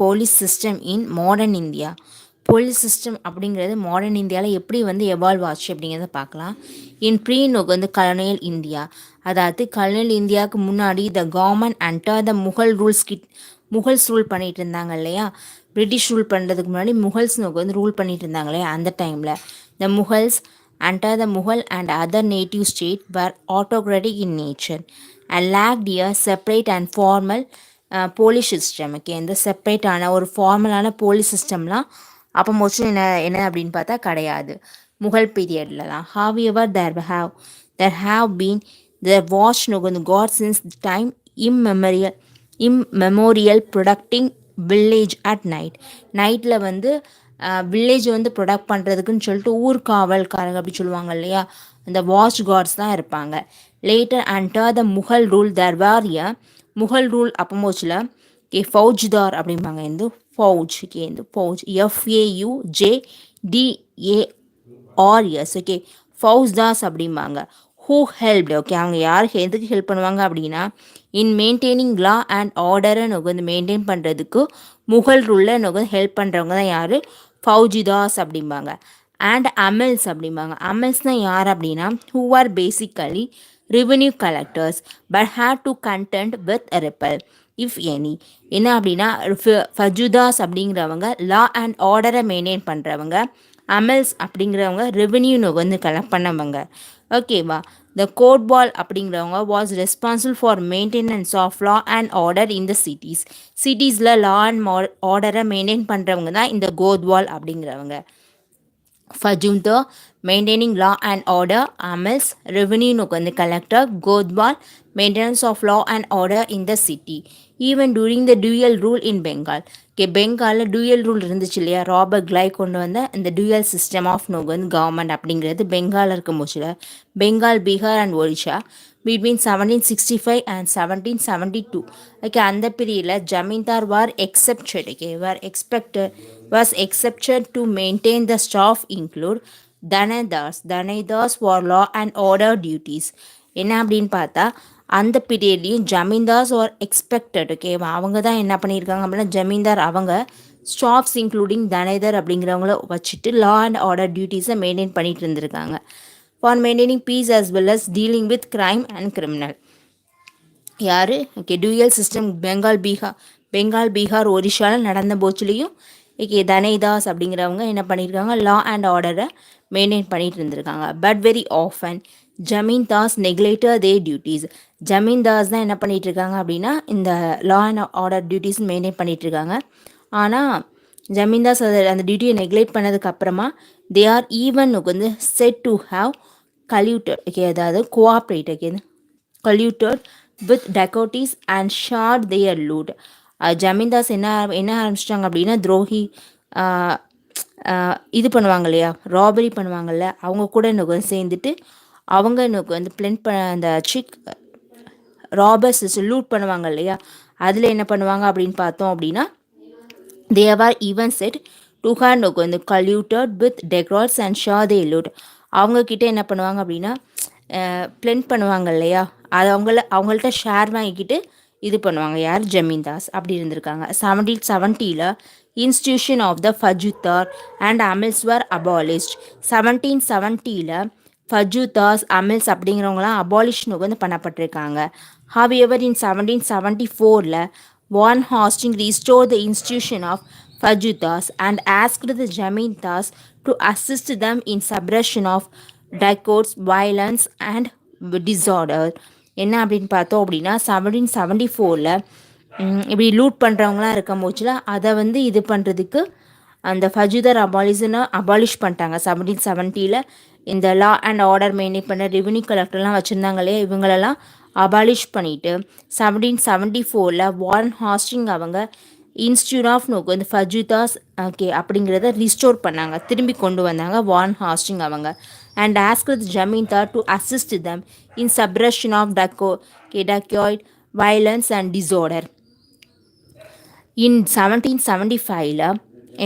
Police system இன் modern India. Police system அப்படிங்கிறது modern இந்தியாவில் எப்படி வந்து எவால்வ் ஆச்சு அப்படிங்கிறத பார்க்கலாம். இன் ப்ரீனுக்கு வந்து கலோனியல் இந்தியா, அதாவது கலோனியல் இந்தியாவுக்கு முன்னாடி the government under the Mughal rules Mughals rule பண்ணிட்டு இருந்தாங்க இல்லையா. பிரிட்டிஷ் ரூல் பண்ணுறதுக்கு முன்னாடி முகல்ஸ் வந்து ரூல் பண்ணிட்டு இருந்தாங்க இல்லையா. அந்த டைமில் the Mughals under the Mughal and other native state were autocratic in nature and lacked a separate and formal police system. Okay, இந்த செப்பரேட்டான ஒரு ஃபார்மலான போலீஸ் சிஸ்டம்லாம் அப்போ மோஸ்ட்லி என்ன அப்படின்னு பார்த்தா கிடையாது Mughal பீரியட்லலாம். ஹாவெவர் there have been there was no god since time immemorial protecting village at night. நைட்டில் வந்து village வந்து ப்ரொடக்ட் பண்ணுறதுக்குன்னு சொல்லிட்டு ஊர்காவல்காரங்க அப்படி சொல்லுவாங்க இல்லையா, அந்த வாட்ச் கார்ட்ஸ் தான் இருப்பாங்க. Later under the Mughal rule there were a Mughal rule அப்போமோச்சில் ஃபௌஜ்தார் அப்படிம்பாங்க. இந்த ஃபௌஜ் இந்த ஃபௌஜ் FAUJDARS. ஓகே, ஃபௌஜ்தாஸ் அப்படிம்பாங்க. ஹூ ஹெல்ப்டு, ஓகே, அவங்க யாருக்கு எதுக்கு ஹெல்ப் பண்ணுவாங்க அப்படின்னா இன் மெயின்டைனிங் லா அண்ட் ஆர்டரை வந்து மெயின்டைன் பண்ணுறதுக்கு முகல் ரூலில் வந்து ஹெல்ப் பண்ணுறவங்க தான் யார், ஃபௌஜிதாஸ் அப்படிம்பாங்க. அண்ட் அமெல்ஸ் அப்படிம்பாங்க. அமெல்ஸ்னால் யார் அப்படின்னா who are basically revenue collectors but have to content with ripple if any. என்ன அப்படின்னா ஃபஜுதாஸ் அப்படிங்கிறவங்க லா அண்ட் ஆர்டரை மெயின்டைன் பண்ணுறவங்க, அமெல்ஸ் அப்படிங்கிறவங்க ரெவென்யூ வந்து கலெக்ட் பண்ணவங்க. ஓகேவா. த கோட்வால் அப்படிங்கிறவங்க was responsible for maintenance of law and order in the cities. சிட்டிஸில் லா அண்ட் ஆர்டரை மெயின்டைன் பண்ணுறவங்க தான் இந்த கோத்வால் அப்படிங்கிறவங்க. ஃபஜும்தோ maintaining law and order, amils ரெவென்யூனுக்கு வந்து collector, kotwal maintenance of law and order in the city. Even during the dual rule in Bengal. பெங்காலில் டூயல் ரூல் இருந்துச்சு இல்லையா, ராபர்ட் கிளைவ் கொண்டு வந்த இந்த டூயல் சிஸ்டம் ஆஃப் வந்து கவர்மெண்ட் அப்படிங்கிறது பெங்காலில் இருக்கும் போச்சுல. Bengal, Bihar and Orissa between 1765 and 1772. Okay, அந்த பீரியடில் ஜமீன்தார் was expected to maintain the staff include தனேதாஸ் for law and order duties. என்ன அப்படின்னு பார்த்தா அந்த பீரியட்லேயும் ஜமீன்தார்ஸ் ஆர் எக்ஸ்பெக்டட். ஓகே, அவங்க தான் என்ன பண்ணியிருக்காங்க அப்படின்னா ஜமீன்தார் அவங்க ஸ்டாஃப்ஸ் இன்க்ளூடிங் தனேதர் அப்படிங்கிறவங்கள வச்சுட்டு லா அண்ட் ஆர்டர் டியூட்டிஸை மெயின்டைன் பண்ணிட்டு இருந்திருக்காங்க. For maintaining peace as well as dealing with crime and criminal. யார், okay, dual system Bengal Bihar ஒரிஷாவில் நடந்த போச்சுலேயும் ஓகே தனேதாஸ் அப்படிங்கிறவங்க என்ன பண்ணியிருக்காங்க, லா அண்ட் ஆர்டரை மெயின்டைன் பண்ணிட்டு இருந்திருக்காங்க. But very often zamindars neglected the duties. Zamindars தான் என்ன பண்ணிட்டு இருக்காங்க அப்படின்னா இந்த law and order duties maintain பண்ணிட்டு இருக்காங்க. ஆனால் ஜமீன்தாஸ் அந்த டியூட்டியை நெக்லெக்ட் பண்ணதுக்கு அப்புறமா தே ஆர் ஈவன் வந்து set to have colluded, okay, அதாவது cooperate, okay, colluded with dacoits and shared their loot. Zamindars என்ன ஆரம்பிச்சிட்டாங்க அப்படின்னா துரோகி இது பண்ணுவாங்க இல்லையா, ராபரி பண்ணுவாங்கல்ல, அவங்க கூட எனக்கு வந்து சேர்ந்துட்டு அவங்க எனக்கு வந்து பிளெண்ட் பண்ண அந்த ராபர்ஸ் லூட் பண்ணுவாங்க இல்லையா, அதில் என்ன பண்ணுவாங்க அப்படின்னு பார்த்தோம் அப்படின்னா they were even said to have வந்து colluded with decorates and share they loot. அவங்கக்கிட்ட என்ன பண்ணுவாங்க அப்படின்னா பிளெண்ட் பண்ணுவாங்க இல்லையா, அது அவங்கள்ட்ட ஷேர் வாங்கிக்கிட்டு இது பண்ணுவாங்க. யார், ஜமீன்தாஸ் அப்படி இருந்திருக்காங்க. 1770 institution of the faujdar and amils were abolished. 1770 faujdars amils அப்படிங்கிறவங்களாம் அபாலிஷ்னுக்கு வந்து பண்ணப்பட்டிருக்காங்க. However in 1774 Warren Hastings restored the institution of faujdars and asked the zamindars to assist them in suppression of disorder, violence and disorder. என்ன அப்படின்னு பார்த்தோம் அப்படின்னா 1774 இப்படி லூட் பண்ணுறவங்களாம் இருக்கும் போச்சுல, அதை வந்து இது பண்ணுறதுக்கு அந்த ஃபஜுதார் அபாலிஷ் பண்ணிட்டாங்க. 1770 இந்த லா அண்ட் ஆர்டர் மெயின்டைன் பண்ண ரெவென்யூ கலெக்டர்லாம் வச்சுருந்தாங்க இல்லையா, இவங்களெல்லாம் அபாலிஷ் பண்ணிவிட்டு 1774 வாரன் ஹாஸ்டிங் அவங்க இன்ஸ்டியூட் ஆஃப் வந்து ஃபஜுதாஸ் ஓகே அப்படிங்கிறத ரிஸ்டோர் பண்ணாங்க, திரும்பி கொண்டு வந்தாங்க வாரன் ஹாஸ்டிங் அவங்க. And asked zamindar to assist them in suppression of dacoit, violence and disorder. In 1775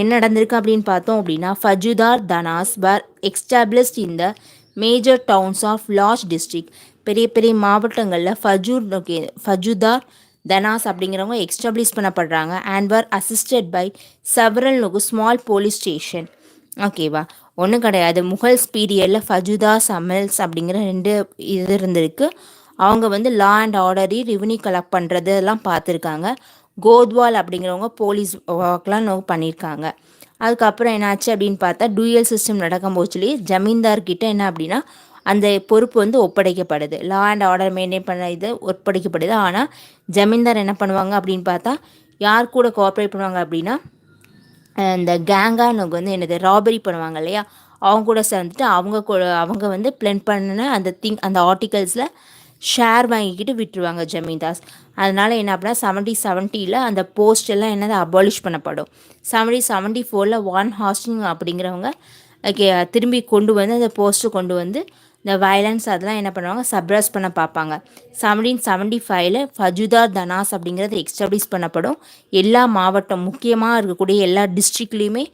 என்ன நடந்திருக்கு அப்படின்னு பார்த்தோம் அப்படின்னா faujdar thanas were established in the major towns of large district. பெரிய பெரிய மாவட்டங்களில் ஃபஜுதார் தனாஸ் அப்படிங்கிறவங்க எக்ஸ்டாப்ளிஷ் பண்ணப்படுறாங்க and were assisted by several small police station. ஓகேவா, ஒன்றும் கிடையாது. முகல்ஸ் பீரியடில் ஃபஜுதாஸ் அமல்ஸ் அப்படிங்கிற 2 இது இருந்திருக்கு. அவங்க வந்து law and artery revenue collect பண்ணுறது எல்லாம் பார்த்துருக்காங்க. கோத்வால் அப்படிங்கிறவங்க போலீஸ் ஒர்க்லாம் பண்ணியிருக்காங்க. அதுக்கப்புறம் என்னாச்சு அப்படின்னு பார்த்தா டூயல் சிஸ்டம் நடக்கும்போது சொல்லி ஜமீன்தார்கிட்ட என்ன அப்படின்னா அந்த பொறுப்பு வந்து ஒப்படைக்கப்படுது. லா அண்ட் ஆர்டர் மெயின்டைன் பண்ண இது ஒப்படைக்கப்படுது. ஆனால் ஜமீன்தார் என்ன பண்ணுவாங்க அப்படின்னு பார்த்தா யார் கூட கோஆப்ரேட் பண்ணுவாங்க அப்படின்னா இந்த கேங்காக வந்து என்னது ராபரி பண்ணுவாங்க இல்லையா, அவங்க கூட சேர்ந்துட்டு அவங்க வந்து பிளென் பண்ணின அந்த ஆர்டிகல்ஸில் ஷேர் வாங்கிக்கிட்டு விட்டுருவாங்க ஜமீன்தாஸ். அதனால் என்ன அப்படின்னா 1770 அந்த போஸ்ட் எல்லாம் என்னது அபாலிஷ் பண்ணப்படும். 1774 வான் ஹாஸ்டிங் அப்படிங்கிறவங்க திரும்பி கொண்டு வந்து அந்த போஸ்ட்டு கொண்டு வந்து இந்த வயலன்ஸ் அதெல்லாம் என்ன பண்ணுவாங்க சப்ரஸ் பண்ண பார்ப்பாங்க. 1775 ஃபஜுதார் தனாஸ் அப்படிங்கிறது எக்ஸ்டாப்ளிஷ் பண்ணப்படும். எல்லா மாவட்டம் முக்கியமாக இருக்கக்கூடிய எல்லா டிஸ்ட்ரிக்ட்லேயுமே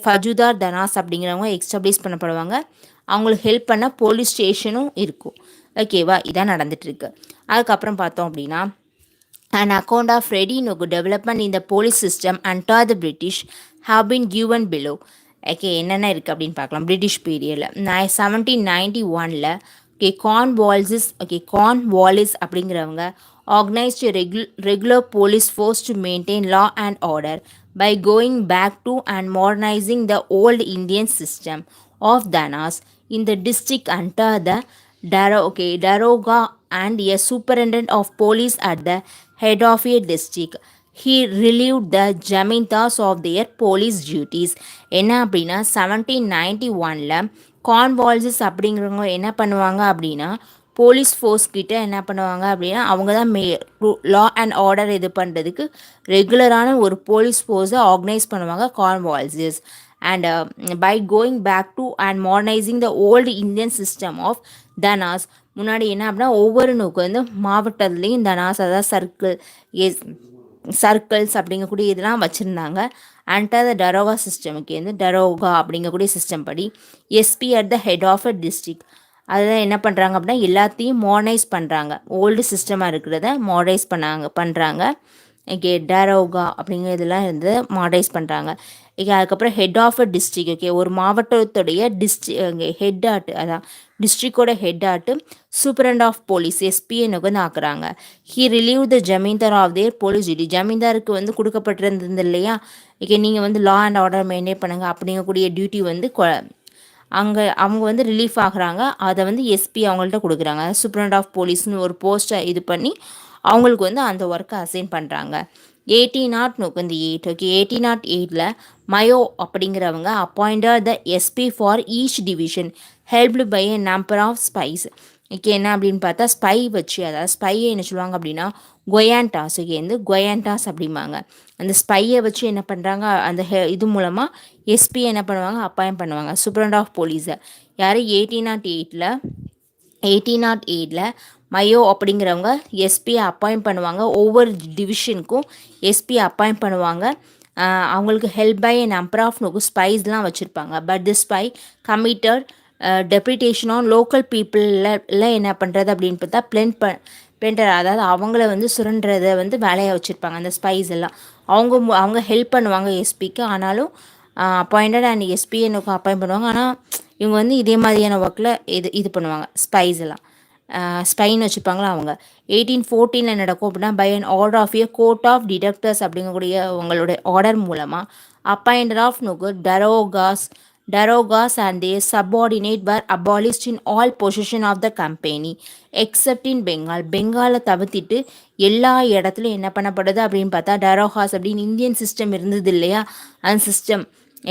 ஃபஜுதார் தனாஸ் அப்படிங்கிறவங்க எக்ஸ்டாப்ளிஷ் பண்ணப்படுவாங்க. அவங்களுக்கு ஹெல்ப் பண்ண போலீஸ் ஸ்டேஷனும் இருக்கும். ஓகேவா, இதான் நடந்துகிட்ருக்கு. அதுக்கப்புறம் பார்த்தோம் அப்படின்னா an account of ready development in the police system under the British have been given below. Okay, என்னென்ன இருக்குது அப்படின்னு பார்க்கலாம். பிரிட்டிஷ் பீரியடில் 1791 கார்ன்வாலிஸ் அப்படிங்கிறவங்க organised regular police force to maintain law and order by going back to and modernising the old Indian system of thanas in the district under the Daroga and a superintendent of police at the head of a district. He relieved the Jamindars of their police duties. என்ன அப்படின்னா 1791 Cornwallis அப்படிங்கிறவங்க என்ன பண்ணுவாங்க அப்படின்னா police force கிட்ட என்ன பண்ணுவாங்க அப்படின்னா அவங்க தான் லா அண்ட் ஆர்டர் இது பண்ணுறதுக்கு ரெகுலரான ஒரு போலீஸ் ஃபோர்ஸை ஆர்கனைஸ் பண்ணுவாங்க Cornwallis. And by going back to and modernizing the old Indian system of தனாஸ், முன்னாடி என்ன அப்படின்னா ஒவ்வொரு வந்து மாவட்டத்துலேயும் தனாஸ் அதாவது சர்க்கிள்ஸ் அப்படிங்கக்கூடிய இதெல்லாம் வச்சுருந்தாங்க. அண்டர் த டரோகா சிஸ்டமுக்கு வந்து டரோகா அப்படிங்கக்கூடிய சிஸ்டம் படி SP at the head of a district அதில் என்ன பண்ணுறாங்க அப்படின்னா எல்லாத்தையும் மாடர்னைஸ் பண்ணுறாங்க. ஓல்டு சிஸ்டமாக இருக்கிறத மாடர்னைஸ் பண்ணுறாங்க. டரோகா அப்படிங்கிறதுலாம் வந்து மாடர்னைஸ் பண்ணுறாங்க. அதுக்கப்புறம் ஹெட் ஆஃப் அ டிஸ்ட்ரிக்ட் ஒரு மாவட்டத்துடைய ஹெட் ஆட்டு அதான் டிஸ்ட்ரிக்டோட ஹெட் ஆட்டு சூப்பரண்ட் ஆஃப் போலீஸ் எஸ்பியை வந்து ஆக்குறாங்க. He relieve the zamindar of their police duty. ஜமீன்தாருக்கு வந்து கொடுக்கப்பட்டிருந்தது இல்லையா, நீங்கள் வந்து லா அண்ட் ஆர்டர் மெயின்டைன் பண்ணுங்க அப்படிங்கக்கூடிய டியூட்டி வந்து அவங்க வந்து ரிலீஃப் ஆகுறாங்க. அதை வந்து எஸ்பி அவங்கள்ட்ட கொடுக்குறாங்க. சூப்பரண்ட் ஆஃப் போலீஸ்னு ஒரு போஸ்ட்டை இது பண்ணி அவங்களுக்கு வந்து அந்த ஒர்க்கை அசைன் பண்ணுறாங்க. 1808 மயோ அப்படிங்கிறவங்க appointed the SP for each division helped by a number of spies. என்ன அப்படின்னு பார்த்தா ஸ்பை வச்சு, அதாவது ஸ்பையை என்ன சொல்லுவாங்க அப்படின்னா கொயான்டாஸ். கொயான்டாஸ் அப்படிம்பாங்க. அந்த ஸ்பையை வச்சு என்ன பண்ணுறாங்க அந்த இது மூலமாக எஸ்பி என்ன பண்ணுவாங்க அப்பாயிண்ட் பண்ணுவாங்க சூப்பரண்ட் ஆஃப் போலீஸை. யார் 1808 மயோ அப்படிங்கிறவங்க எஸ்பி அப்பாயிண்ட் பண்ணுவாங்க. ஒவ்வொரு டிவிஷனுக்கும் எஸ்பி அப்பாயிண்ட் பண்ணுவாங்க. அவங்களுக்கு ஹெல்ப் பை நம்பர் ஆஃப் ஸ்பைஸ்லாம் வச்சுருப்பாங்க. But the spy committed depredation on local பீப்புளில் என்ன பண்ணுறது அப்படின்னு பார்த்தா பிளெண்டர் அதாவது அவங்கள வந்து சுரண்டுறதை வந்து வேலையாக வச்சுருப்பாங்க. அந்த ஸ்பைஸ் எல்லாம் அவங்க ஹெல்ப் பண்ணுவாங்க எஸ்பிக்கு. ஆனாலும் அப்பாயிண்டட் அண்ட் எஸ்பி எனக்கு அப்பாயிண்ட் பண்ணுவாங்க. ஆனால் இவங்க வந்து இதே மாதிரியான ஒர்க்கில் இது பண்ணுவாங்க ஸ்பைஸ் எல்லாம் ஸ்பைன் வச்சுருப்பாங்களா அவங்க. 1814 நடக்கும் அப்படின்னா by an order of a court of directors அப்படிங்கக்கூடிய உங்களுடைய ஆர்டர் மூலமாக appointed of darogas and the subordinate were abolished in all position of the company except in பெங்காலை தவிர்த்திட்டு எல்லா இடத்துலையும் என்ன பண்ணப்படுது அப்படின்னு பார்த்தா டரோகாஸ் அப்படின்னு இந்தியன் சிஸ்டம் இருந்தது இல்லையா, அந்த சிஸ்டம்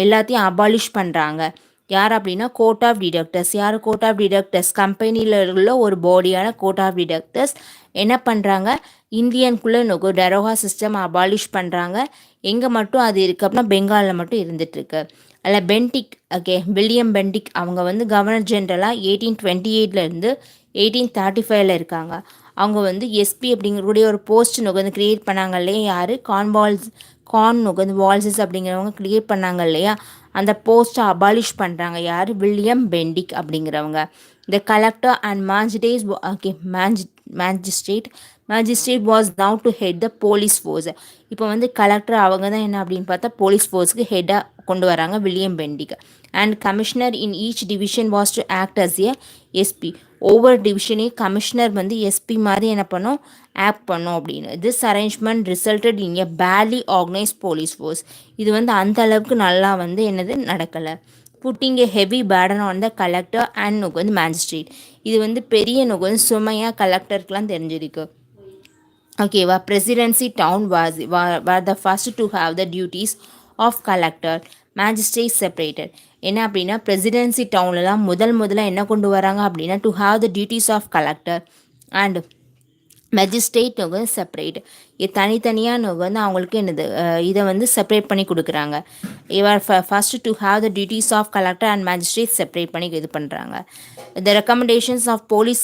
எல்லாத்தையும் அபாலிஷ் பண்ணுறாங்க. யார் அப்படின்னா கோர்ட் ஆஃப் டிடக்டர்ஸ். யார் கோர்ட் ஆஃப் டிடக்டர்ஸ்? கம்பெனியில் உள்ள ஒரு பாடியான கோர்ட் ஆஃப் டிடக்டர்ஸ் என்ன பண்ணுறாங்க இந்தியனுக்குள்ளே டரோகா சிஸ்டம் அபாலிஷ் பண்ணுறாங்க. எங்கே மட்டும் அது இருக்குது அப்படின்னா பெங்காலில் மட்டும் இருந்துகிட்ருக்கு. அதில் பென்டிக் வில்லியம் பென்டிக் அவங்க வந்து கவர்னர் ஜென்ரலாக 1828 1835 இருக்காங்க. அவங்க வந்து எஸ்பி அப்படிங்கக்கூடிய ஒரு போஸ்ட் வந்து க்ரியேட் பண்ணாங்க இல்லையா, யார் வால்சஸ் அப்படிங்கிறவங்க க்ரியேட் பண்ணாங்க இல்லையா, அந்த போஸ்ட்டை அபாலிஷ் பண்ணுறாங்க. யார்? வில்லியம் பென்டிக் அப்படிங்கிறவங்க. த collector and magistrate Magistrate was now to head the police force. இப்போ வந்து கலெக்டர் அவங்க தான் என்ன அப்படின்னு பார்த்தா போலீஸ் ஃபோர்ஸ்க்கு ஹெட்டாக கொண்டு வராங்க William Bentinck. And commissioner in each division was to act as a SP. ஒவ்வொரு டிவிஷனையும் கமிஷனர் வந்து எஸ்பி மாதிரி என்ன பண்ணும், ஆக்ட் பண்ணும் அப்படின்னு. This arrangement resulted in a badly organise police force. இது வந்து அந்த அளவுக்கு நல்லா வந்து என்னது நடக்கலை. Pudding A heavy burden on the collector and நோக்கு வந்து மேஜிஸ்ட்ரேட். இது வந்து பெரிய நோக்கு வந்து சுமையாக கலெக்டருக்குலாம் தெரிஞ்சிருக்கு. ஓகேவா. Presidency town were the first to have the duties of collector magistrate separated. என்ன அப்படின்னா பிரசிடென்சி டவுன்லலாம் முதல்ல என்ன கொண்டு வராங்க அப்படின்னா to have the duties of collector and magistrate வந்து செப்பரேட். தனித்தனியாக வந்து அவங்களுக்கு என்னது இதை வந்து செப்பரேட் பண்ணி கொடுக்குறாங்க. இவர் first to have the duties of collector and magistrate separate பண்ணி இது பண்ணுறாங்க. த ரெக்கமெண்டேஷன்ஸ் ஆஃப் போலீஸ்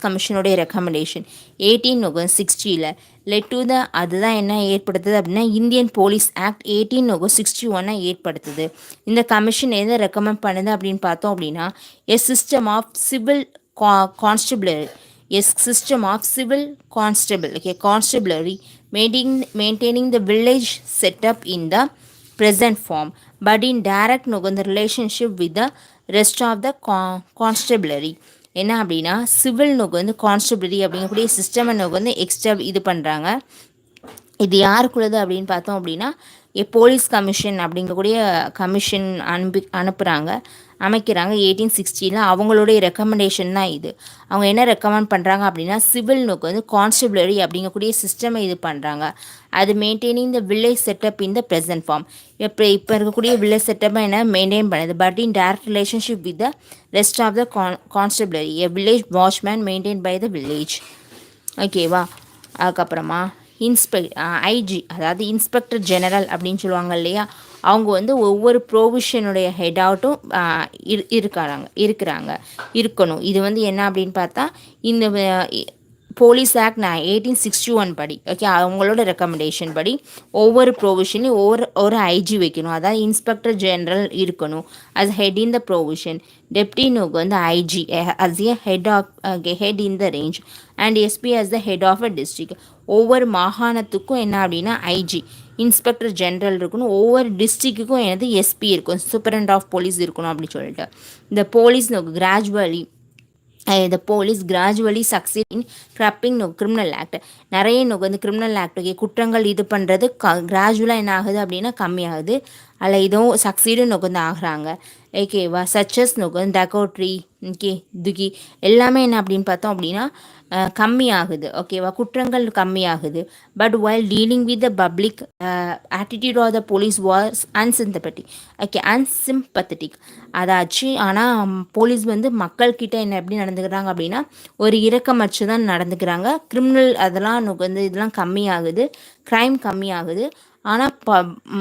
கமிஷனுடைய ரெக்கமெண்டேஷன் 1860 லெட் டு த அதுதான் என்ன ஏற்படுத்துது அப்படின்னா இந்தியன் போலீஸ் ஆக்ட் 1861 ஏற்படுத்துது. இந்த கமிஷன் எதை ரெக்கமெண்ட் பண்ணுது அப்படின்னு பார்த்தோம் அப்படின்னா a system of civil constabulary constabulary, maintaining the village setup in the present form, but in direct the relationship with the rest of the constabulary. என்ன அப்படின்னா சிவில் வந்து கான்ஸ்டபிளரி அப்படிங்கக்கூடிய சிஸ்டம் வந்து எக்ஸ்ட்ரா இது பண்ணுறாங்க. இது யாருக்குள்ளது அப்படின்னு பார்த்தோம் அப்படின்னா போலீஸ் கமிஷன் அப்படிங்கக்கூடிய கமிஷன் அமைக்கிறாங்க 1860. அவங்களுடைய ரெக்கமெண்டேஷன் தான் இது. அவங்க என்ன ரெக்கமெண்ட் பண்ணுறாங்க அப்படின்னா சிவில் நோக்கு வந்து கான்ஸ்டபிளரி அப்படிங்கக்கூடிய சிஸ்டமை இது பண்ணுறாங்க. அது maintaining the village setup in the present form. இப்போ இருக்கக்கூடிய வில்லேஜ் செட்டப்பை என்ன மெயின்டைன் பண்ணுது, but in direct relationship with the rest of the constabulary a village watchman maintain by the village. ஓகேவா. அதுக்கப்புறமா ஐஜி அதாவது இன்ஸ்பெக்டர் ஜெனரல் அப்படின்னு சொல்லுவாங்க இல்லையா, அவங்க வந்து ஒவ்வொரு ப்ரொவிஷனுடைய ஹெட்டாகட்டும் இருக்கணும். இது வந்து என்ன அப்படின்னு பார்த்தா இந்த போலீஸ் ஆக்ட் 1861 படி ஓகே அவங்களோட ரெக்கமெண்டேஷன் படி ஒவ்வொரு ப்ரொவிஷனையும் ஒரு ஐஜி வைக்கணும். அதாவது இன்ஸ்பெக்டர் ஜெனரல் இருக்கணும் as head in the provision. Deputy நோக்கு வந்து IG as a head in the range and SP as the head of a district. ஒவ்வொரு மாகாணத்துக்கும் என்ன அப்படின்னா ஐஜி இன்ஸ்பெக்டர் ஜெனரல் இருக்கணும். ஒவ்வொரு டிஸ்ட்ரிக்ட்டுக்கும் என்னது எஸ்பி இருக்கும், சூப்பரண்ட் ஆஃப் போலீஸ் இருக்கணும் அப்படின்னு சொல்லிட்டு. இந்த போலீஸ் நோக்கு the police gradually succeed in crapping criminal act. நிறைய வந்து கிரிமினல் ஆக்ட் குற்றங்கள் இது பண்ணுறது கிராஜுவலாக என்ன ஆகுது அப்படின்னா கம்மியாகுது. அதில் இதுவும் சக்சீடும் வந்து ஆகுறாங்க. ஓகேவா. சச்சஸ் வந்து டெக்கோட்ரி துகி எல்லாமே என்ன அப்படின்னு பார்த்தோம் அப்படின்னா கம்மியாகுது. ஓகேவா. குற்றங்கள் கம்மியாகுது. But while dealing with the public attitude of the police was unsympathetic. அதாச்சு ஆனால் போலீஸ் வந்து மக்கள்கிட்ட என்ன எப்படி நடந்துக்கிறாங்க அப்படின்னா ஒரு இரக்கமற்று தான் நடந்துக்கிறாங்க. கிரிமினல் அதெல்லாம் வந்து இதெல்லாம் கம்மியாகுது, க்ரைம் கம்மியாகுது. ஆனால்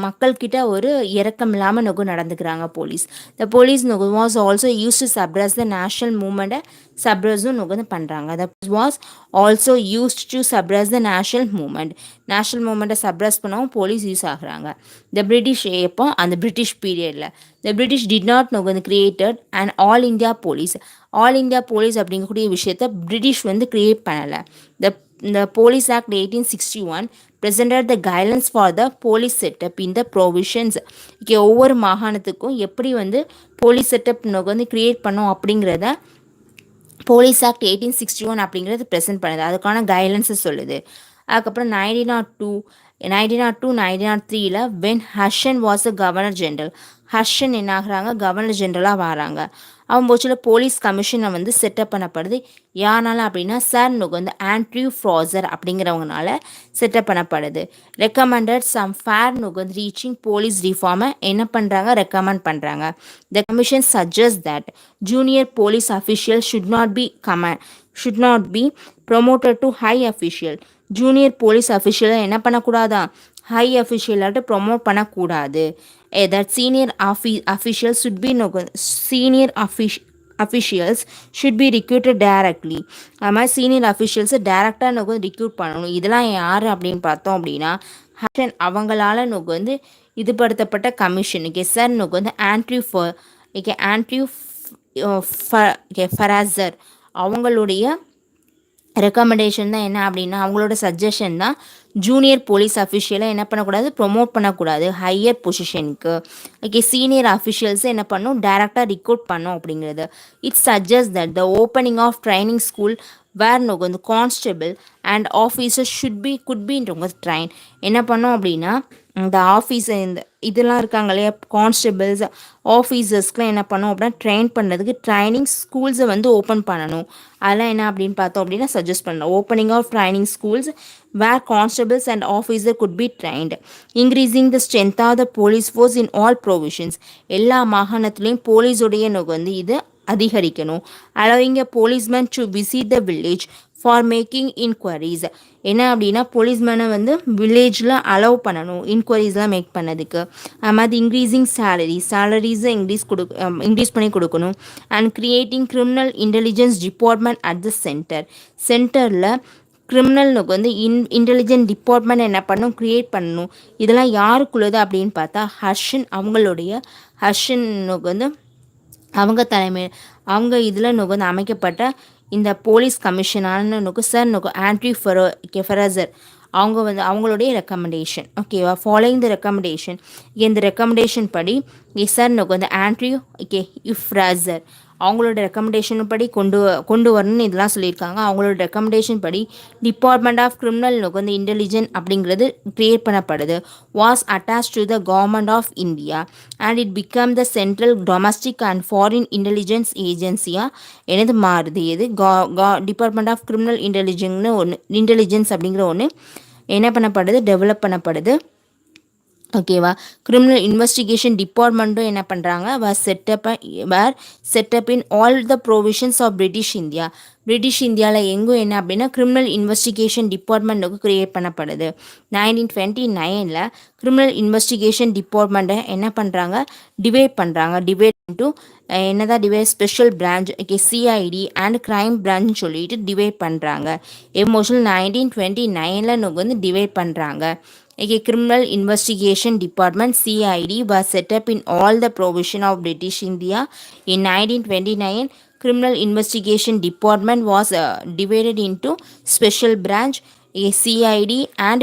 மக்கள்கிட்ட ஒரு இரக்கம் இல்லாமல் நடந்துக்கிறாங்க police. The police was also use to suppress the national மூமெண்ட்டை சப்ரஸும் வந்து பண்ணுறாங்க. The was also used to suppress the national மூமெண்ட்டை சப்ரஸ் பண்ணவும் போலீஸ் யூஸ் ஆகுறாங்க. த பிரிட்டிஷ் எப்போ அந்த பிரிட்டிஷ் பீரியடில் த பிரிட்டிஷ் டிட் நாட் வந்து created and all India police அப்படிங்கக்கூடிய விஷயத்தை பிரிட்டிஷ் வந்து கிரியேட் பண்ணலை. The Police Act 1861 presented the guidelines for the police setup in the provisions. ஒவ்வொரு மாகாணத்துக்கும் எப்படி வந்து போலீஸ் செட்டப் வந்து கிரியேட் பண்ணோம் அப்படிங்கிறத போலீஸ் ஆக்ட் 1861 அப்படிங்கிறது ப்ரெசென்ட் பண்ணுது. அதுக்கான கைட்லைன்ஸை சொல்லுது. அதுக்கப்புறம் 1903 when Harshan was a governor general. Harshan என்ன ஆகுறாங்க, கவர்னர் ஜெனரலாக வராங்க. அவன் போச்சில் போலீஸ் கமிஷனை வந்து செட்டப் பண்ணப்படுது. யாரால அப்படின்னா சார் வந்து ஆண்ட்ரியூ ஃப்ராசர் அப்படிங்கிறவங்கனால செட்டப் பண்ணப்படுது. ரெக்கமெண்டட் சம் ஃபேர் வந்து ரீச்சிங் போலீஸ் ரிஃபார்மை என்ன பண்ணுறாங்க, ரெக்கமெண்ட் பண்ணுறாங்க. The commission suggest that junior police official should not be promoted to high official. Junior police அஃபிஷியலை என்ன பண்ணக்கூடாதான், ஹை அஃபிஷியலாட்டு ப்ரொமோட் பண்ணக்கூடாது. that senior officials should be recruited directly. அது மாதிரி சீனியர் அஃபிஷியல்ஸை டேரெக்டாக ரிக்ரூட் பண்ணணும். இதெல்லாம் யார் அப்படின்னு பார்த்தோம் அப்படின்னா ஹர்ஷன் அவங்களால வந்து இதுபடுத்தப்பட்ட கமிஷன். சார் வந்து ஆண்ட்ரியூ ஃபராசர் அவங்களுடைய ரெக்கமெண்டேஷன் தான் என்ன அப்படின்னா அவங்களோட சஜஷன் தான் ஜூனியர் போலீஸ் அஃபிஷியலை என்ன பண்ணக்கூடாது ப்ரொமோட் பண்ணக்கூடாது ஹையர் பொசிஷனுக்கு. ஓகே, சீனியர் அஃபிஷியல்ஸை என்ன பண்ணும் டேரெக்டாக ரிக்ரூட் பண்ணும் அப்படிங்கிறது. It's suggest that the opening of training school where நோக்கு வந்து கான்ஸ்டபிள் அண்ட் ஆஃபீஸர்ஸ் குட் பீன்றவங்க ட்ரைன் என்ன பண்ணோம் அப்படின்னா இந்த ஆஃபீஸர் இந்த இதெல்லாம் இருக்காங்க இல்லையா கான்ஸ்டபிள்ஸ் ஆஃபீஸர்ஸ்க்குலாம் என்ன பண்ணோம் அப்படின்னா ட்ரெயின் பண்ணுறதுக்கு ட்ரைனிங் ஸ்கூல்ஸை வந்து ஓப்பன் பண்ணணும். அதெல்லாம் என்ன அப்படின்னு பார்த்தோம் அப்படின்னா சஜஸ்ட் பண்ணலாம். Opening of training schools where constables and officer could be trained. Increasing the strength of the police force in all provisions. எல்லா மாகாணத்துலேயும் போலீஸுடைய நோக்கு வந்து இது அதிகரிக்கணும். allowing a policeman to visit the village for making inquiries. என்ன அப்படின்னா போலீஸ்மேனை வந்து வில்லேஜில் அலோவ் பண்ணணும் இன்கொயரிஸ்லாம் மேக் பண்ணதுக்கு. அது மாதிரி இன்க்ரீஸிங் சேலரிஸை இன்க்ரீஸ் பண்ணி கொடுக்கணும். And creating criminal intelligence department at the சென்டரில் கிரிமினலுக்கு வந்து இன்டெலிஜென்ட் டிபார்ட்மெண்ட் என்ன பண்ணணும் க்ரியேட் பண்ணணும். இதெல்லாம் யாருக்குள்ளது அப்படின்னு பார்த்தா ஹர்ஷனுக்கு வந்து அவங்க அவங்க இதில் நோக்கு வந்து அமைக்கப்பட்ட இந்த போலீஸ் கமிஷனான நோக்கு சார் நோக்கு ஆண்ட்ரி ஃபெராசர் அவங்க வந்து அவங்களுடைய ரெக்கமெண்டேஷன். ஓகேவா, ஃபாலோயிங் த ரெக்கமெண்டேஷன். இந்த ரெக்கமெண்டேஷன் படி சார் நோக்கு வந்து ஆண்ட்ரி ஃப்ராசர் அவங்களோட ரெக்கமெண்டேஷன் படி கொண்டு வரணும்னு இதெல்லாம் சொல்லியிருக்காங்க. அவங்களோட ரெக்கமெண்டேஷன் படி டிபார்ட்மெண்ட் ஆஃப் கிரிமினல் வந்து இன்டெலிஜென்ட் அப்படிங்கிறது கிரியேட் பண்ணப்படுது. Was attach to the government of India and it become the central domestic and foreign intelligence ஏஜென்சியாக எனது மாறுது. எது டிபார்ட்மெண்ட் ஆஃப் கிரிமினல் இன்டெலிஜென்ஸ் அப்படிங்கிற ஒன்று என்ன பண்ணப்படுது டெவலப் பண்ணப்படுது. ஓகேவா, கிரிமினல் இன்வெஸ்டிகேஷன் டிபார்ட்மெண்ட்டும் என்ன பண்ணுறாங்க setup in all the provisions of British இந்தியாவில் எங்கும் என்ன அப்படின்னா கிரிமினல் இன்வெஸ்டிகேஷன் டிபார்ட்மெண்ட்டுக்கு கிரியேட் பண்ணப்படுது. 1929 கிரிமினல் இன்வெஸ்டிகேஷன் டிபார்ட்மெண்ட்டை என்ன பண்ணுறாங்க டிவைட் இன்ட்டு என்னதான் divide special branch CID and crime branch சொல்லிட்டு டிவைட் பண்ணுறாங்க. எமோஷனல் 1929 வந்து டிவைட் பண்ணுறாங்க. Criminal Investigation Department CID was set up in all the provision of British India. In 1929, Criminal Investigation Department was divided into Special Branch, CID and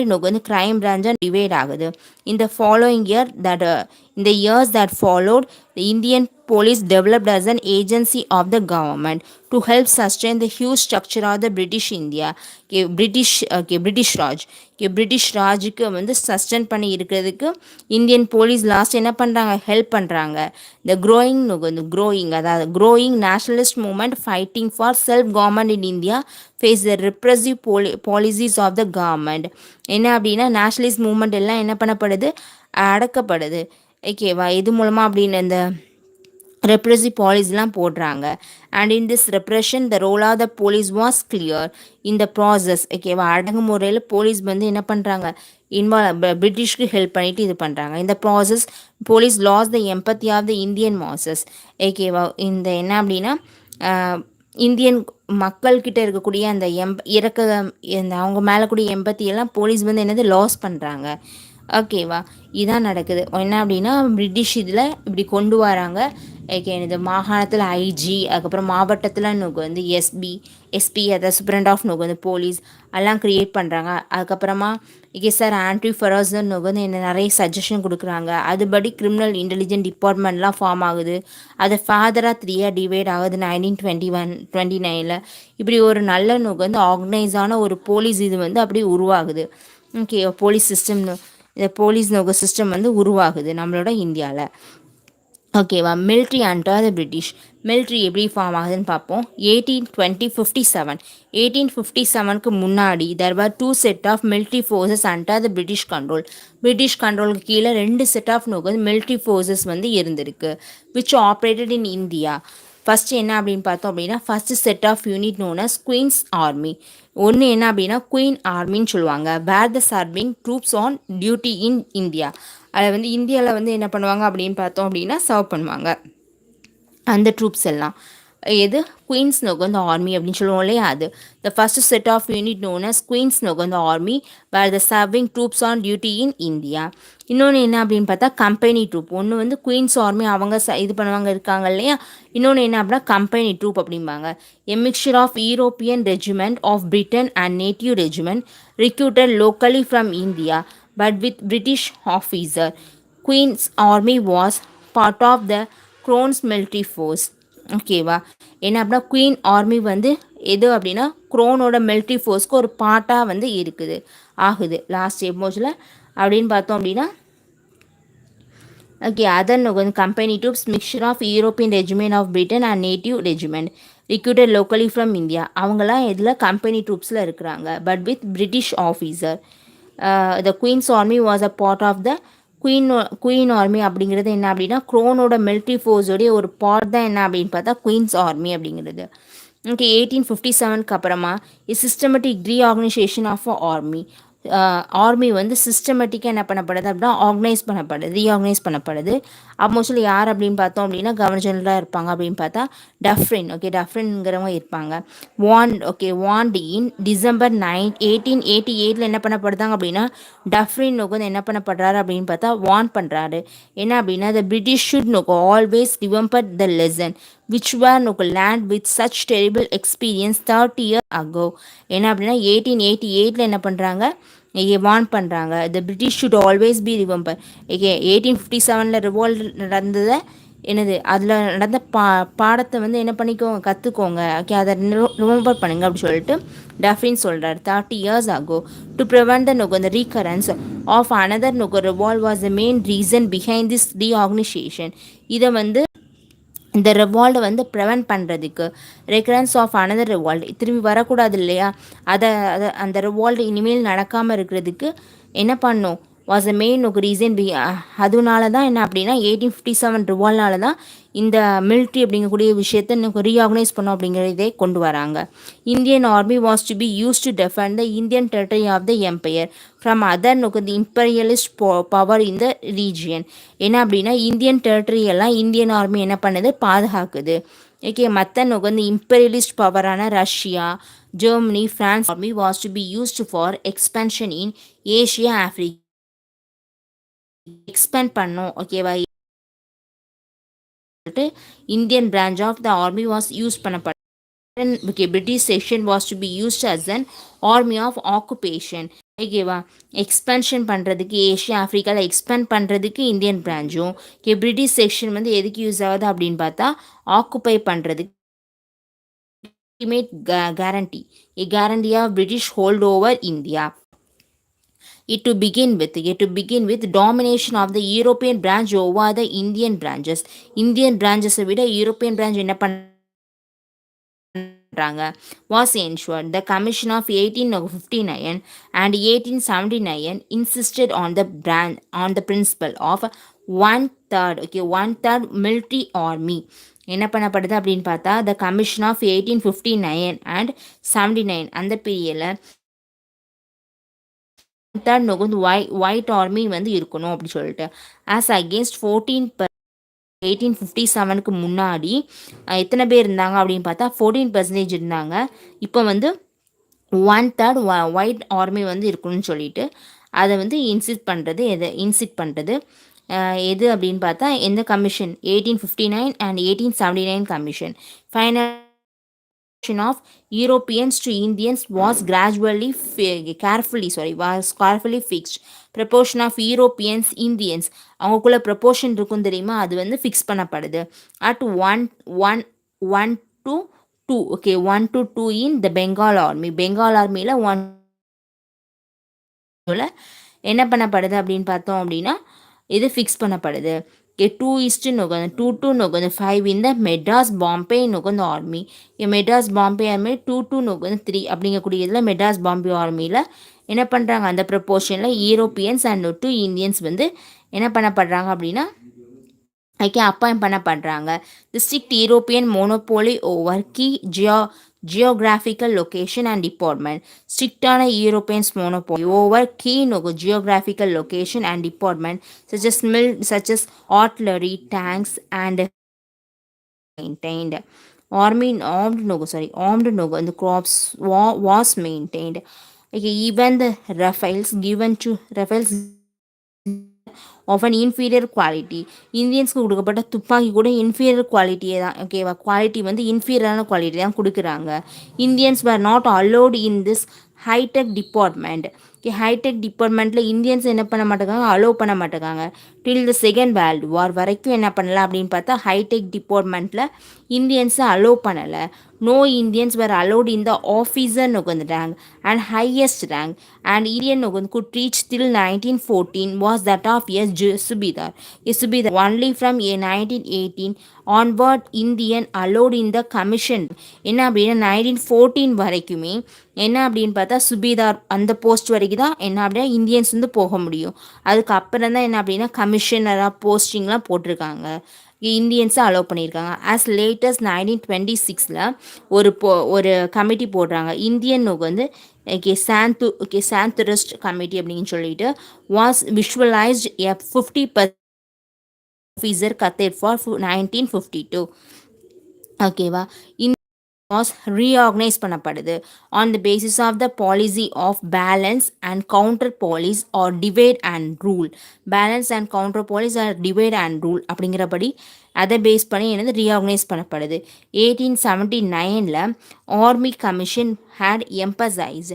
Crime Branch and divide ஆகுது. In the following year in the years that followed, the Indian police developed as an agency of the government to help sustain the huge structure of the British India. British ராஜுக்கு வந்து sustain பண்ணி இருக்கிறதுக்கு Indian police last என்ன பண்ணுறாங்க help பண்ணுறாங்க. இந்த growing nationalist movement fighting for self government in India face the repressive policies of the government. என்ன அப்படின்னா நேஷனலிஸ்ட் மூமெண்ட் எல்லாம் என்ன பண்ணப்படுது அடக்கப்படுது. ஓகேவா, இது மூலமாக அப்படின்னு இந்த ரெப்ரெசிவ் பாலிசிலாம் போடுறாங்க. And in this repression the role of the police was clear இந்த ப்ராசஸ். ஓகேவா, அடங்குமுறையில் போலீஸ் வந்து என்ன பண்ணுறாங்க பிரிட்டிஷ்க்கு ஹெல்ப் பண்ணிட்டு இது பண்ணுறாங்க. இந்த process police lose the empathy of the Indian masses. ஓகேவா, இந்த என்ன அப்படின்னா இந்தியன் மக்கள்கிட்ட இருக்கக்கூடிய அந்த இந்த அவங்க மேலே கூடிய எம்பத்தியெல்லாம் போலீஸ் வந்து என்னது லாஸ் பண்ணுறாங்க. ஓகேவா, இதான் நடக்குது. என்ன அப்படின்னா பிரிட்டிஷ் இதில் இப்படி கொண்டு வராங்க. ஓகே, இந்த மாகாணத்தில் ஐஜி, அதுக்கப்புறம் மாவட்டத்தில் நோக்கு வந்து எஸ்பி அதாவது சூப்பரண்ட் ஆஃப் நோக்கு வந்து போலீஸ் எல்லாம் க்ரியேட் பண்ணுறாங்க. அதுக்கப்புறமா சார் ஆண்ட்ரி ஃபெராசர் நோக்கு வந்து என்ன நிறைய சஜஷன் கொடுக்குறாங்க. அதுபடி கிரிமினல் இன்டெலிஜென்ட் டிபார்ட்மெண்ட்லாம் ஃபார்ம் ஆகுது. அது ஃபர்தராக 3 டிவைட் ஆகுது 1929. இப்படி ஒரு நல்ல நோக்கு வந்து ஆர்கனைஸான ஒரு போலீஸ் இது வந்து அப்படி உருவாகுது. ஓகே, போலீஸ் சிஸ்டம் இந்த போலீஸ் நோக்கு சிஸ்டம் வந்து உருவாகுது நம்மளோட இந்தியாவில். ஓகேவா, military under the British. Military எப்படி ஃபார்ம் ஆகுதுன்னு பார்ப்போம். 1857க்கு முன்னாடி there were 2 set of military forces under the British control. British கண்ட்ரோலுக்கு கீழே 2 செட் ஆஃப் நோக்கு மிலிட்ரி ஃபோர்ஸஸ் வந்து இருந்திருக்கு which operated in India. First என்ன அப்படின்னு பார்த்தோம் அப்படின்னா first set of unit known as Queen's army. ஒன்று என்ன அப்படின்னா குயின் ஆர்மின்னு சொல்லுவாங்க. Where the serving troops on duty in India. அதை வந்து இந்தியாவில் வந்து என்ன பண்ணுவாங்க அப்படின்னு பார்த்தோம் அப்படின்னா சர்வ் பண்ணுவாங்க அந்த ட்ரூப்ஸ் எல்லாம். எது குயின்ஸ் நொகந்த ஆர்மி அப்படின்னு சொல்லுவோம் இல்லையா அது. The first set of unit known as Queen's நொகந்த army where the serving troops on duty in India. இன்னொன்று என்ன அப்படின்னு பார்த்தா கம்பெனி ட்ரூப். ஒன்று வந்து குயின்ஸ் ஆர்மி அவங்க இது பண்ணுவாங்க இருக்காங்க இல்லையா. இன்னொன்று என்ன அப்படின்னா கம்பெனி ட்ரூப் அப்படிம்பாங்க. A mixture of European regiment of Britain and native regiment recruited locally from India but with British officer. Queen's Army was part of the Crown's military force. ஓகேவா. என்ன அப்படின்னா குயின் ஆர்மி வந்து எது அப்படின்னா குரோனோட military ஃபோர்ஸ்க்கு ஒரு பார்ட்டாக வந்து இருக்குது ஆகுது லாஸ்ட் எமோஜில் அப்படின்னு பார்த்தோம் அப்படின்னா. Okay, other Nogan company troops, mixture of European regiment of Britain and native regiment, recruited locally from India. அவங்களாம் இதில் கம்பெனி ட்ரூப்ஸில் இருக்கிறாங்க but with British officer. The queen's army was a part of the queen army அப்படிங்கிறது என்ன அப்படின்னா க்ரோனோட military ஃபோர்ஸோடைய ஒரு part தான் என்ன அப்படின்னு பார்த்தா குயின்ஸ் ஆர்மி அப்படிங்கிறது. ஓகே, 1857க்கு அப்புறமா systematic reorganisation of army. Army வந்து சிஸ்டமேட்டிக்காக என்ன பண்ணப்படுது அப்படின்னா ஆர்கனைஸ் பண்ணப்படுது, ரீஆர்கனைஸ் பண்ணப்படுது. மோஸ்ட்லி யார் அப்படின்னு பார்த்தோம் அப்படின்னா கவர்னர் ஜெனரலாக இருப்பாங்க அப்படின்னு பார்த்தா டஃப்ரின். ஓகே, டஃப்ரின்ங்கிறவங்க இருப்பாங்க. வாண்ட் இன் டிசம்பர் 1888 என்ன பண்ணப்படுதாங்க அப்படின்னா டஃப்ரின் வந்து என்ன பண்ணப்படுறாரு அப்படின்னு பார்த்தா வார்ன் பண்ணுறாரு. என்ன அப்படின்னா த British should always remember the lesson which were land with such terrible experience 30 years ago. என்ன அப்படின்னா 1888 என்ன பண்ணுறாங்க வார்ன் பண்ணுறாங்க. த British should always be remember. Okay, 1857 revolt நடந்ததை என்னது அதில் நடந்த பாடத்தை வந்து என்ன பண்ணிக்கோங்க கற்றுக்கோங்க. ஓகே, அதை ரிமெம்பர் பண்ணுங்க அப்படின்னு சொல்லிட்டு டஃபின் சொல்கிறார். 30 years ago to prevent the recurrence of another revolt was the main reason behind this reorganization. இதை வந்து இந்த ரிவால்ட்டை வந்து ப்ரிவென்ட் பண்ணுறதுக்கு ரெக்கரன்ஸ் ஆஃப் அனதர் ரிவால்ட் திரும்பி வரக்கூடாது இல்லையா, அதை அந்த ரிவால்ட் இனிமேல் நடக்காமல் இருக்கிறதுக்கு என்ன பண்ணும் வாஸ் அ மெயின் ரீசன் அதனால தான் என்ன அப்படின்னா 1857 ரிவால்ட்னால தான் இந்த மிலிட்ரி அப்படிங்கக்கூடிய விஷயத்தை ரீஆர்கனைஸ் பண்ணோம் அப்படிங்கிறதே கொண்டு வராங்க. Indian army was to be use to defend the Indian territory of the empire from other the imperialist power in the region. என்ன அப்படின்னா இந்தியன் டெரிட்டரி எல்லாம் இந்தியன் ஆர்மி என்ன பண்ணுது பாதுகாக்குது. ஓகே, மற்ற நுகர்ந்து இம்பீரியலிஸ்ட் பவரான Russia, Germany, France army was to be used for expansion in Asia, Africa. Expand பண்ணோம். ஓகேவா, Indian branch of the army was use பண்ணப்பட்ட. Okay, British section was to B used as an army of occupation. ஓகேவா, expansion பண்ணுறதுக்கு Asia ஆஃப்ரிக்காவில் expand பண்ணுறதுக்கு Indian பிரான்ச்சும். Okay, British section வந்து எதுக்கு யூஸ் ஆகுது அப்படின்னு பார்த்தா ஆக்குபை பண்ணுறதுக்கு guarantee a guarantee of British hold over India. It to begin with domination of the European branch over the Indian branches. Indian branches விட European branch என்ன பண்றாங்க was ensured. The commission of 1859 and 1879 insisted on the principle of one third military army. என்ன பண்ணப்படுது அப்படின்னு பார்த்தா த commission of 1859 and 79 அந்த பீரியடில் white army வந்து இருக்கணும் அப்படின்னு சொல்லிட்டு ஆஸ் அகேன்ஸ்ட் 1857க்கு முன்னாடி எத்தனை பேர் இருந்தாங்க அப்படின்னு பார்த்தா 14% இருந்தாங்க. இப்போ வந்து 1/3 ஒயிட் ஆர்மி வந்து இருக்கணும்னு சொல்லிட்டு அதை வந்து இன்சிட் பண்ணுறது எது அப்படின்னு பார்த்தா எந்த commission 1859 and 1879 commission. Final of Europeans to Indians was carefully fixed. Proportion of Europeans Indians அவங்களுக்குள்ள ப்ரொபோர்ஷன் இருக்கும் தெரியுமா, அது வந்து ஃபிக்ஸ் பண்ணப்படுது at 1 to 2. Okay, 1 to 2 in the Bengal army. Bengal ஆர்மியில் 1 என்ன பண்ணப்படுது அப்படின்னு பார்த்தோம் அப்படின்னா இது ஃபிக்ஸ் பண்ணப்படுது. 2:2 to 5 in the Madras Bombay army. Madras Bombay army 2:3 அப்படிங்கக்கூடிய இதில் மெட்ராஸ் பாம்பே ஆர்மியில் என்ன பண்ணுறாங்க அந்த ப்ரொப்போர்ஷனில் யூரோப்பியன்ஸ் அண்ட் 2 இந்தியன்ஸ் வந்து என்ன பண்ணப்படுறாங்க அப்படின்னா அப்பாயிண்ட் பண்ணப்படுறாங்க. The strict European monopoly over key geographical location and department. Strictana Europeans monopoly over key geographical location and department such as artillery, tanks and maintained. armed no the crops was maintained. Okay, even the rifles of an inferior quality. இந்தியன்ஸ்க்கு கொடுக்கப்பட்ட துப்பாக்கி கூட inferior குவாலிட்டியே தான். ஓகேவா, quality வந்து இன்ஃபீரியரான quality தான் கொடுக்குறாங்க. Indians were not allowed in this high tech department. High tech டிபார்ட்மெண்ட்டில் Indians என்ன பண்ண மாட்டேங்காங்க, அலோவ் பண்ண மாட்டேங்காங்க. டில் த செகண்ட் வேர்ல்டு வார் வரைக்கும் என்ன பண்ணலாம் அப்படின்னு பார்த்தா ஹைடெக் டிபார்ட்மெண்ட்டில் இந்தியன்ஸை அலோவ் பண்ணலை. No Indians were allowed in the officer நோக்கு rank and highest rank and Indian நோக்கு could reach till 1914 was that of a subedar. A subedar only from a 1918 onward Indian allowed in the commission. என்ன அப்படின்னா 1914 வரைக்குமே என்ன அப்படின்னு பார்த்தா சுபீதார் அந்த post வரைக்கும் தான் என்ன அப்படின்னா இந்தியன்ஸ் வந்து போக முடியும். அதுக்கப்புறம் தான் என்ன அப்படின்னா கமிஷனராக போஸ்டிங்லாம் போட்டிருக்காங்க, இந்தியன்ஸை அலோவ் பண்ணியிருக்காங்க. ஆஸ் லேட்டஸ்ட் 1926 ஒரு கமிட்டி போடுறாங்க. இந்தியன் வந்து சாந்துரஸ்ட் கமிட்டி அப்படின்னு சொல்லிட்டு was visualised a 50% officer cadet for 1952. ஓகேவா, was reorganized பண்ணப்படுது on the basis of the policy of balance and counter policy or divide and rule. Balance and counter policy or divide and rule அப்படிங்கிறபடி அதை base பண்ணி என்னது reorganise பண்ணப்படுது. 1879 army commission had emphasized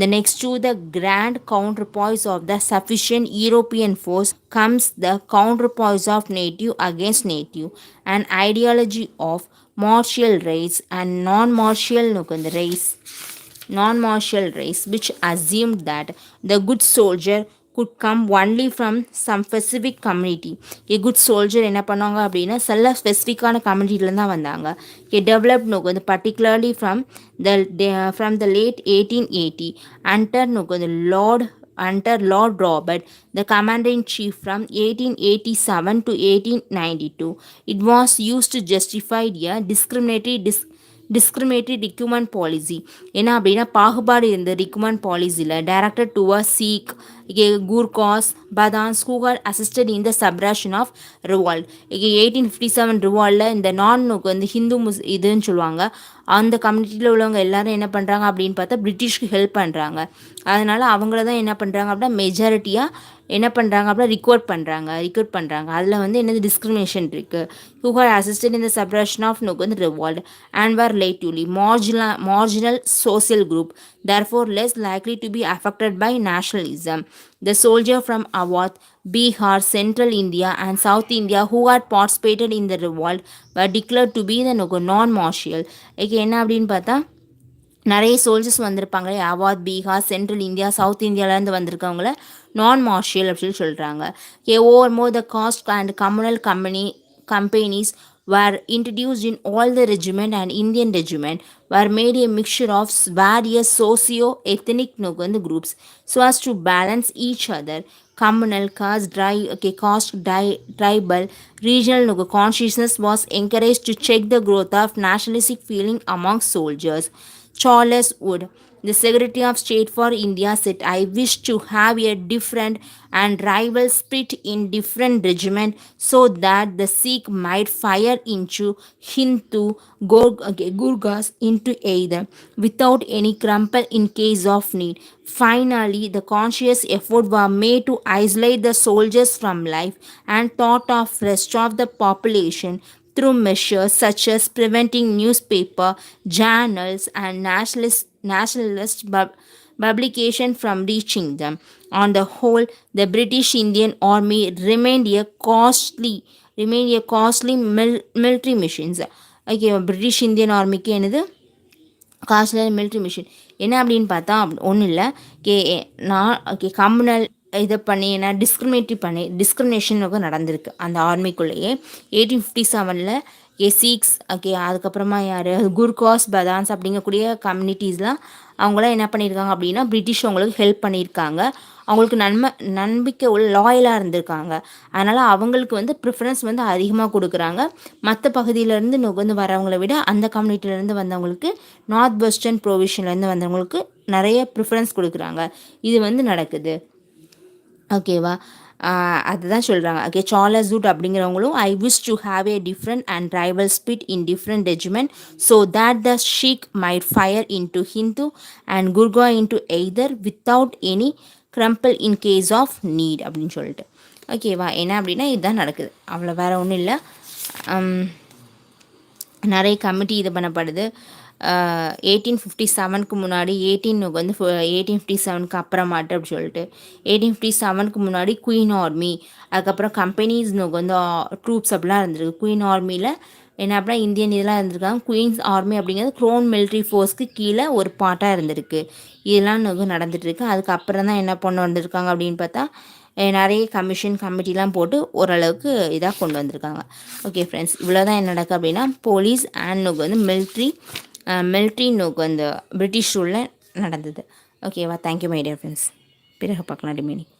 the next to the grand counterpoise of the sufficient European force comes the counterpoise of native against native, an ideology of martial race and non-martial race which assumed that the good soldier could come only from some specific community. A good soldier என்ன பண்ணுவாங்க அப்படின்னா சில ஸ்பெசிஃபிக்கான கம்யூனிட்டிலேருந்து தான் வந்தாங்க. Develop நோக்கு வந்து particularly from the late 1880 under Lord Robert, the commander-in-chief from 1887 to 1892. It was used to justify a discriminatory recruitment policy. என்ன அப்படின்னா பாகுபாடு இருந்த recruitment பாலிசியில் directed towards Sikh, Gurkhas, Badans who had assisted in the suppression of revolt. 1857 revoltல இந்த வந்து ஹிந்து இதுன்னு சொல்லுவாங்க, அந்த கம்யூனிட்டியில் உள்ளவங்க எல்லாரும் என்ன பண்ணுறாங்க அப்படின்னு பார்த்தா பிரிட்டிஷ்க்கு ஹெல்ப் பண்ணுறாங்க. அதனால் அவங்கள தான் என்ன பண்ணுறாங்க அப்படின்னா மெஜாரிட்டியாக என்ன பண்ணுறாங்க அப்படின்னா ரிக்ரூட் பண்ணுறாங்க. அதில் வந்து என்னது டிஸ்கிரிமினேஷன் இருக்குது. who had assisted in the suppression of வந்து revolt and were relatively marginal social group, therefore less likely to be affected by nationalism. The soldier from Awadh, Bihar, Central India and South India who had participated in the revolt were declared to be the non-martial. என்ன அப்படின்னு பார்த்தா நிறைய soldiers வந்திருப்பாங்க, Awadh, Bihar, central India, south இந்தியாவிலேருந்து வந்திருக்கவங்கள நான் martial அப்படின்னு சொல்கிறாங்க. Over more the cost and communal companies were introduced in all the regiment and Indian regiment were made a mixture of various socio-ethnic groups so as to balance each other. Communal, tribal, regional consciousness was encouraged to check the growth of nationalistic feeling among soldiers. Charles Wood, the Secretary of State for India, said, I wish to have a different and rival spirit in different regiment so that the Sikh might fire into Hindu Gurkhas into either without any crumple in case of need. Finally, the conscious effort was made to isolate the soldiers from life and thought of rest of the population through measures such as preventing newspaper, journals and nationalist publication from reaching them. On the whole, the British Indian Army remained a costly military missions. Okay, British Indian Army க்கு என்னது costly military machine என்ன அப்படின்னு பார்த்தா ஒன்றும் இல்லை. Communal இதை பண்ணி என்ன டிஸ்கிரிமினேஷன் நடந்திருக்கு அந்த ஆர்மிக்குள்ளேயே. 1857 சீக்ஸ், அதுக்கப்புறமா யார் குர்காஸ், பதான்ஸ் அப்படிங்கக்கூடிய கம்யூனிட்டிஸ்லாம் அவங்களாம் என்ன பண்ணியிருக்காங்க அப்படின்னா பிரிட்டிஷ் அவங்களுக்கு ஹெல்ப் பண்ணியிருக்காங்க. அவங்களுக்கு நம்பிக்கை உள்ள லாயலாக இருந்திருக்காங்க. அதனால் அவங்களுக்கு வந்து ப்ரிஃபரன்ஸ் வந்து அதிகமாக கொடுக்குறாங்க. மற்ற பகுதியிலேருந்து வந்து வரவங்களை விட அந்த கம்யூனிட்டியிலேருந்து வந்தவங்களுக்கு, நார்த் வெஸ்டர்ன் ப்ரொவிஷன்லேருந்து வந்தவங்களுக்கு நிறைய ப்ரிஃபரன்ஸ் கொடுக்குறாங்க. இது வந்து நடக்குது. ஓகேவா, அதுதான் சொல்கிறாங்க. ஓகே, சார்லஸ் வுட் அப்படிங்கிறவங்களும் I wish to have a different and rival spirit in different regiment so that the Sikh might fire into Hindu and Gurkha into either without any scruple in case of need அப்படின்னு சொல்லிட்டு. ஓகேவா, என்ன அப்படின்னா இதுதான் நடக்குது, அவ்வளோ வேறு ஒன்றும் இல்லை. நிறைய கமிட்டி இது பண்ணப்படுது. 1857க்கு முன்னாடி வந்து 1857க்கு அப்புறமாட்டு அப்படி சொல்லிட்டு 1857க்கு முன்னாடி குயின் ஆர்மி, அதுக்கப்புறம் கம்பெனிஸ் வந்து ட்ரூப்ஸ் அப்படிலாம் இருந்திருக்கு. குயின் ஆர்மியில் என்ன அப்படின்னா இந்தியன் இதெல்லாம் இருந்திருக்காங்க. குயின்ஸ் ஆர்மி அப்படிங்கிறது க்ரோன் மிலிட்ரி ஃபோர்ஸ்க்கு கீழே ஒரு பார்ட்டாக இருந்திருக்கு. இதெல்லாம் நடந்துகிட்ருக்கு. அதுக்கப்புறம் தான் என்ன பண்ண வந்திருக்காங்க அப்படின்னு பார்த்தா நிறைய கமிட்டிலாம் போட்டு ஓரளவுக்கு இதாக கொண்டு வந்திருக்காங்க. ஓகே ஃப்ரெண்ட்ஸ், இவ்வளோ தான் என்ன நடக்குது அப்படின்னா போலீஸ் அண்ட் வந்து மிலிட்ரி நோக்கு அந்த பிரிட்டிஷ் ரூலில் நடந்தது. ஓகேவா, தேங்க்யூ மை டியர் ஃப்ரெண்ட்ஸ். பிறகு பார்க்கலாம் ரிமைனிங்.